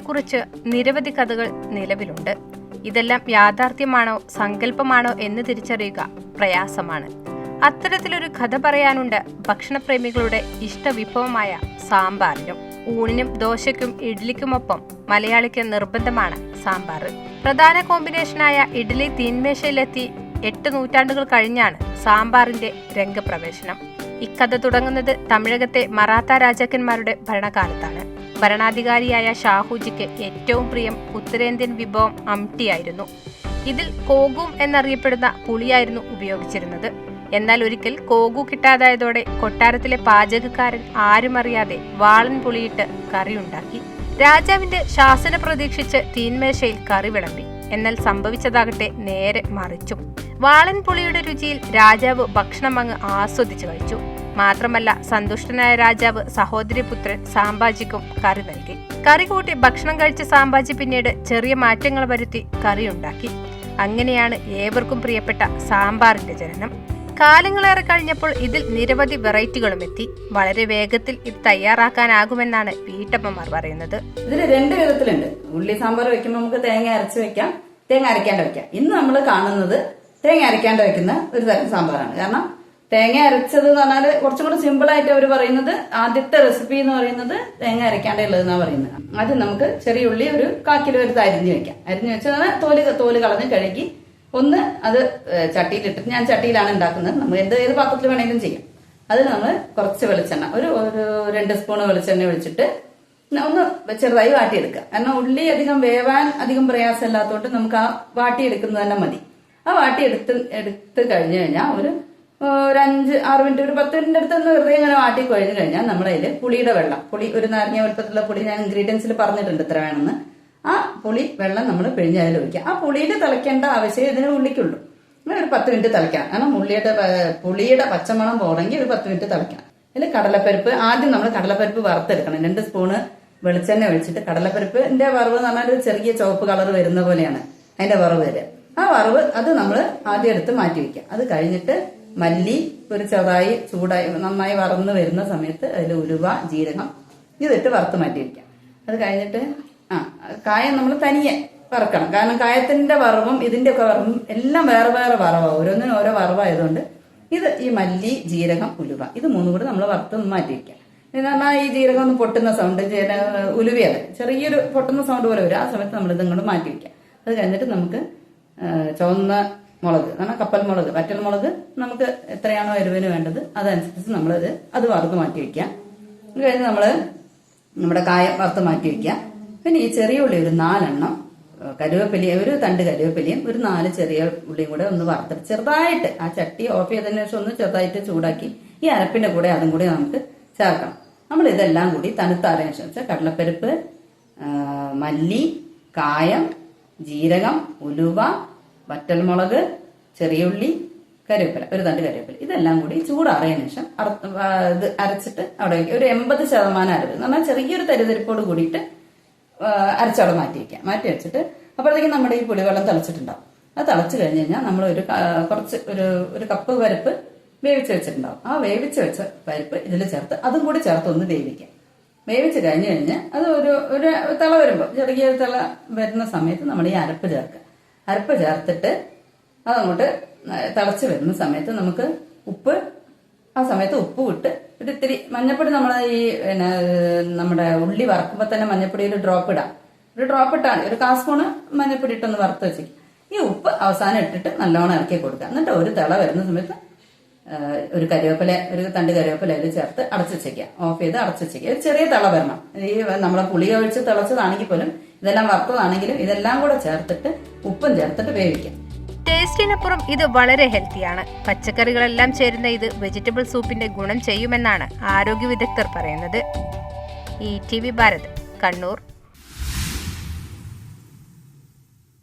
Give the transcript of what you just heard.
സാമ്പാറിനെക്കുറിച്ച് നിരവധി കഥകൾ നിലവിലുണ്ട്. ഇതെല്ലാം യാഥാർത്ഥ്യമാണോ സങ്കല്പമാണോ എന്ന് തിരിച്ചറിയുക പ്രയാസമാണ്. അത്തരത്തിലൊരു കഥ പറയാനുണ്ട് ഭക്ഷണപ്രേമികളുടെ ഇഷ്ടവിഭവമായ സാമ്പാറിനും. ഊണിനും ദോശയ്ക്കും ഇഡ്ലിക്കുമൊപ്പം മലയാളിക്ക് നിർബന്ധമാണ് സാമ്പാർ. പ്രധാന കോമ്പിനേഷനായ ഇഡ്ലി തീന്മേശയിലെത്തി 8 നൂറ്റാണ്ടുകൾ കഴിഞ്ഞാണ് സാമ്പാറിന്റെ രംഗപ്രവേശനം. ഇക്കഥ തുടങ്ങുന്നത് തമിഴകത്തെ മറാത്ത രാജാക്കന്മാരുടെ ഭരണകാലത്താണ്. ഭരണാധികാരിയായ ഷാഹുജിക്ക് ഏറ്റവും പ്രിയം ഉത്തരേന്ത്യൻ വിഭവം അംട്ടിയായിരുന്നു. ഇതിൽ കോഗും എന്നറിയപ്പെടുന്ന പുളിയായിരുന്നു ഉപയോഗിച്ചിരുന്നത്. എന്നാൽ ഒരിക്കൽ കോഗു കിട്ടാതായതോടെ കൊട്ടാരത്തിലെ പാചകക്കാരൻ ആരും അറിയാതെ വാളൻ പുളിയിട്ട് കറിയുണ്ടാക്കി. രാജാവിന്റെ ശാസന പ്രതീക്ഷിച്ച് തീന്മേശയിൽ കറി വിളമ്പി. എന്നാൽ സംഭവിച്ചതാകട്ടെ നേരെ മറിച്ചും. വാളൻ പുളിയുടെ രുചിയിൽ രാജാവ് ഭക്ഷണം അങ്ങ് ആസ്വദിച്ചു കഴിച്ചു. മാത്രമല്ല സന്തുഷ്ടനായ രാജാവ് സഹോദരിപുത്രൻ സാമ്പാജിക്കും കറി നൽകി. കറി കൂട്ടി ഭക്ഷണം കഴിച്ച സാമ്പാജി പിന്നീട് ചെറിയ മാറ്റങ്ങൾ വരുത്തി കറിയുണ്ടാക്കി. അങ്ങനെയാണ് ഏവർക്കും പ്രിയപ്പെട്ട സാമ്പാറിന്റെ ജനനം. കാലങ്ങളേറെ കഴിഞ്ഞപ്പോൾ ഇതിൽ നിരവധി വെറൈറ്റികളും എത്തി. വളരെ വേഗത്തിൽ ഇത് തയ്യാറാക്കാനാകുമെന്നാണ് വീട്ടമ്മമാർ പറയുന്നത്. ഇതിൽ 2 വിധത്തിലുണ്ട്. ഉള്ളി സാമ്പാർ വെക്കുമ്പോൾ നമുക്ക് തേങ്ങ അരച്ച് വെക്കാം, തേങ്ങ അരക്കാണ്ട് വെക്കാം. ഇന്ന് നമ്മൾ കാണുന്നത് തേങ്ങ അരക്കാണ്ട് വെക്കുന്ന ഒരു തരം സാമ്പാറാണ്. കാരണം തേങ്ങ അരച്ചത് എന്ന് പറഞ്ഞാൽ കുറച്ചും കൂടെ സിമ്പിൾ ആയിട്ട് അവർ പറയുന്നത്, ആദ്യത്തെ റെസിപ്പി എന്ന് പറയുന്നത് തേങ്ങ അരക്കാണ്ടേ ഉള്ളതെന്നാണ് പറയുന്നത്. ആദ്യം നമുക്ക് ചെറിയ ഉള്ളി ഒരു 1/4 കിലോ എടുത്ത് അരിഞ്ഞു വെക്കാം. അരിഞ്ഞു വെച്ചാൽ തോല് കളഞ്ഞ് കഴുകി ഒന്ന് അത് ചട്ടിയിലിട്ടിട്ട്, ഞാൻ ചട്ടിയിലാണ് ഉണ്ടാക്കുന്നത്, നമ്മൾ ഏത് പാത്രത്തിൽ വേണമെങ്കിലും ചെയ്യാം. അതിൽ നമ്മൾ കുറച്ച് വെളിച്ചെണ്ണ, ഒരു 2 സ്പൂൺ വെളിച്ചെണ്ണ ഒഴിച്ചിട്ട് ഒന്ന് ചെറുതായി വാട്ടിയെടുക്കുക. കാരണം ഉള്ളി അധികം വേവാൻ അധികം പ്രയാസമില്ലാത്തതുകൊണ്ട് നമുക്ക് ആ വാട്ടിയെടുക്കുന്നത് തന്നെ മതി. ആ എടുത്ത് കഴിഞ്ഞു കഴിഞ്ഞാൽ ഒരു 5-6 മിനിറ്റ്, ഒരു 10 മിനിറ്റ് അടുത്ത് വെറുതെ ഇങ്ങനെ വാട്ടി കഴിഞ്ഞു കഴിഞ്ഞാൽ നമ്മളതിൽ പുളിയുടെ വെള്ളം, പുളി ഒരു നാരങ്ങ വലുപ്പത്തിലുള്ള പുളി ഞാൻ ഇൻഗ്രീഡിയൻസിൽ പറഞ്ഞിട്ടുണ്ട് എത്ര വേണമെന്ന്. ആ പുളി വെള്ളം നമ്മൾ പിഴിഞ്ഞ് അതിൽ ഒഴിക്കുക. ആ പുളിയുടെ തിളയ്ക്കേണ്ട ആവശ്യം ഇതിന് ഉള്ളിക്കുള്ളൂ. ഒരു 10 മിനിറ്റ് തിളയ്ക്കണം. കാരണം പുളിയുടെ പച്ചമണം പോകണമെങ്കിൽ ഒരു 10 മിനിറ്റ് തിളയ്ക്കണം. അതിൽ കടലപ്പരിപ്പ്, ആദ്യം നമ്മൾ കടലപ്പരിപ്പ് വറുത്തെടുക്കണം. 2 സ്പൂണ് വെളിച്ചെണ്ണ ഒഴിച്ചിട്ട് കടലപ്പരിപ്പിന്റെ വറവ് എന്ന് പറഞ്ഞാൽ ഒരു ചെറിയ ചുവപ്പ് കളർ വരുന്ന പോലെയാണ് അതിന്റെ വറവ് വരിക. ആ വറവ് അത് നമ്മൾ ആദ്യം എടുത്ത് മാറ്റി വെക്കുക. അത് കഴിഞ്ഞിട്ട് മല്ലി ഒരു ചെറുതായി ചൂടായി നന്നായി വറന്ന് വരുന്ന സമയത്ത് അതിൽ ഉലുവ, ജീരകം ഇതിട്ട് വറുത്ത് മാറ്റി വെക്കാം. അത് കഴിഞ്ഞിട്ട് കായം നമ്മൾ തനിയെ വറക്കണം. കാരണം കായത്തിന്റെ വറവും ഇതിന്റെ ഒക്കെ വറവും എല്ലാം വേറെ വേറെ വറവാണ്, ഓരോന്നിനും ഓരോ വറവായതുകൊണ്ട് ഇത് ഈ മല്ലി, ജീരകം, ഉലുവ ഇത് 3 കൂടെ നമ്മൾ വറുത്ത് മാറ്റി വെക്കാം. എന്നാൽ ഈ ജീരകം ഒന്ന് പൊട്ടുന്ന സൗണ്ട്, ഉലുവയത് ചെറിയൊരു പൊട്ടുന്ന സൗണ്ട് പോലെ വരും. ആ സമയത്ത് നമ്മൾ ഇതും കൂടെ മാറ്റി വെക്കാം. അത് കഴിഞ്ഞിട്ട് നമുക്ക് ചുവന്ന മുളക്, കാരണം കപ്പൽ മുളക്, വറ്റൽ മുളക് നമുക്ക് എത്രയാണോ എരിവിന് വേണ്ടത് അതനുസരിച്ച് അത് വറുത്ത് മാറ്റി വെക്കാം. അത് കഴിഞ്ഞ് നമ്മുടെ കായം വറുത്ത് മാറ്റി വെക്കാം. പിന്നെ ഈ ചെറിയ ഉള്ളി ഒരു 4 എണ്ണം, കരുവേപ്പിലയും ഒരു തണ്ട് കരുവേപ്പിലയും ഒരു 4 ചെറിയ ഉള്ളിയും കൂടെ ഒന്ന് വറുത്തിട്ട് ചെറുതായിട്ട് ആ ചട്ടി ഓഫ് ചെയ്തതിനു ശേഷം ഒന്ന് ചെറുതായിട്ട് ചൂടാക്കി ഈ അരപ്പിന്റെ കൂടെ അതും കൂടി നമുക്ക് ചേർക്കണം. നമ്മൾ ഇതെല്ലാം കൂടി തണുത്താറിയതിനു ശേഷം കടലപ്പരിപ്പ്, മല്ലി, കായം, ജീരകം, ഉലുവ, വറ്റൽമുളക്, ചെറിയ ഉള്ളി, കറിവേപ്പില, ഒരു തണ്ട് കറിവേപ്പില ഇതെല്ലാം കൂടി ചൂടാറിയതിനു ശേഷം ഇത് അരച്ചിട്ട് അവിടെ വയ്ക്കുക. ഒരു 80% അരവ് എന്ന് പറഞ്ഞാൽ ചെറിയൊരു തരിതരിപ്പോട് കൂടിയിട്ട് അരച്ചവിടെ മാറ്റി വയ്ക്കാം. മാറ്റി വെച്ചിട്ട് അപ്പോഴത്തേക്കും നമ്മുടെ ഈ പുളിവെള്ളം തിളച്ചിട്ടുണ്ടാവും. അത് തിളച്ച് കഴിഞ്ഞ് കഴിഞ്ഞാൽ നമ്മൾ കുറച്ച് ഒരു കപ്പ് പരിപ്പ് വേവിച്ച് വെച്ചിട്ടുണ്ടാവും. ആ വേവിച്ച് വെച്ച പരിപ്പ് ഇതിൽ ചേർത്ത് അതും കൂടി ചേർത്ത് ഒന്ന് വേവിക്കാം. വേവിച്ച് കഴിഞ്ഞ് അത് ഒരു തിള വരുമ്പോൾ, ചെറിയ തിള വരുന്ന സമയത്ത് നമ്മൾ ഈ അരപ്പ് ചേർക്കുക. അരപ്പ് ചേർത്തിട്ട് അതങ്ങോട്ട് തിളച്ച് വരുന്ന സമയത്ത് നമുക്ക് ആ സമയത്ത് ഉപ്പ് വിട്ട് ഒരു ഇത്തിരി മഞ്ഞപ്പൊടി, നമ്മൾ നമ്മുടെ ഉള്ളി വറക്കുമ്പോൾ തന്നെ മഞ്ഞപ്പൊടി ഒരു ഡ്രോപ്പ് ഇടാം. ഒരു ഡ്രോപ്പ് ഇട്ടാണ് ഒരു 1/4 സ്പൂണ് മഞ്ഞപ്പൊടി ഇട്ടൊന്ന് വറുത്ത് വെച്ചേക്കും. ഈ ഉപ്പ് അവസാനം ഇട്ടിട്ട് നല്ലോണം ഇറക്കി കൊടുക്കുക. എന്നിട്ട് ഒരു തിള വരുന്ന സമയത്ത് ഒരു തണ്ട് കറിവേപ്പില അതിൽ ചേർത്ത് അടച്ചു വെച്ചേക്കുക. ഓഫ് ചെയ്ത് അടച്ചു വെച്ചേക്കുക. ഒരു ചെറിയ തിള വരണം. ഈ നമ്മളെ പുളി ഒഴിച്ച് തിളച്ചതാണെങ്കിൽ പോലും, ഇതെല്ലാം വറുത്തതാണെങ്കിലും ഇതെല്ലാം കൂടെ ചേർത്തിട്ട് ഉപ്പും ചേർത്തിട്ട് വേവിക്കാം. ടേസ്റ്റിനപ്പുറം ഇത് വളരെ ഹെൽത്തിയാണ്. പച്ചക്കറികളെല്ലാം ചേരുന്ന ഇത് വെജിറ്റബിൾ സൂപ്പിന്റെ ഗുണം ചെയ്യുമെന്നാണ് ആരോഗ്യ വിദഗ്ധർ പറയുന്നത്. ETV ഭാരത്, കണ്ണൂർ.